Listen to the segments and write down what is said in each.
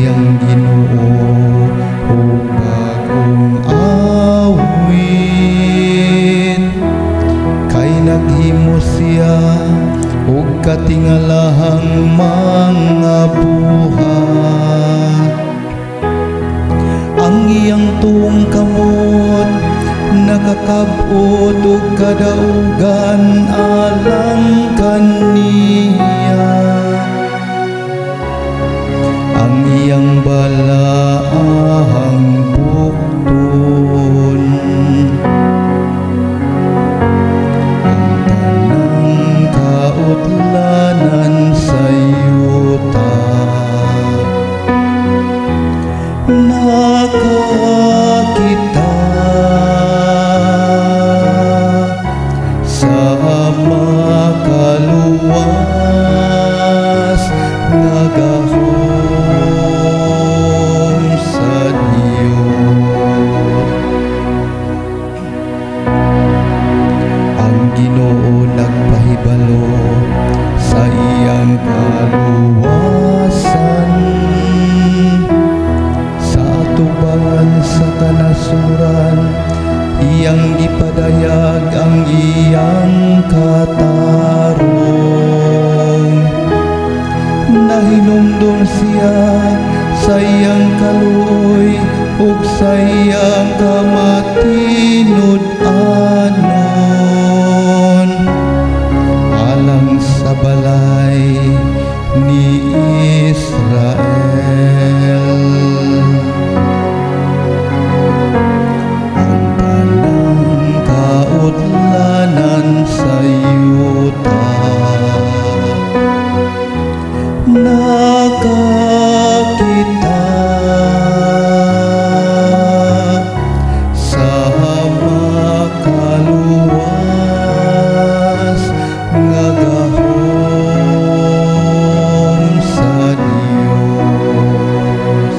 iyang Ginoo ug bagong awit, kay naghimo siya ug katingalahang mga buhat. Ang iyang tuong kamot nakakab-ot ug kadaugan alang kaniya. Ang iyang balaahang bukton, ang tanang kautlanan sa yuta, nakakita sa makaluwas nga gahom sa Dios. Ang Ginoo nagpahibalo sa iyang kaluwasan, sa atubangan sa kanasuran iyang gipadayag ang iyang katarong. Nahinumdum siya sa iyang kaluoy ug sa iyang kamatinud-anon, alang sa balay ni Israel. Ang tanang kautlanan sa yuta, nakakita sa makaluwas nga gahom sa Dios.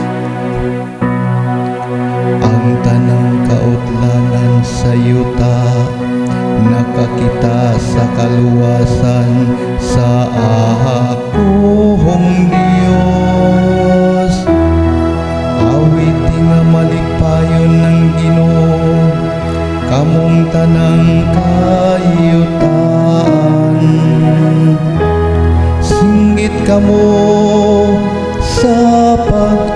Ang tanang kautlanan sa yuta nakakita sa kaluwasan sa akong Dios. Awiti nga malikpayon ng Ginoo kamong tanang kayutaan. Singgit kamo sa pag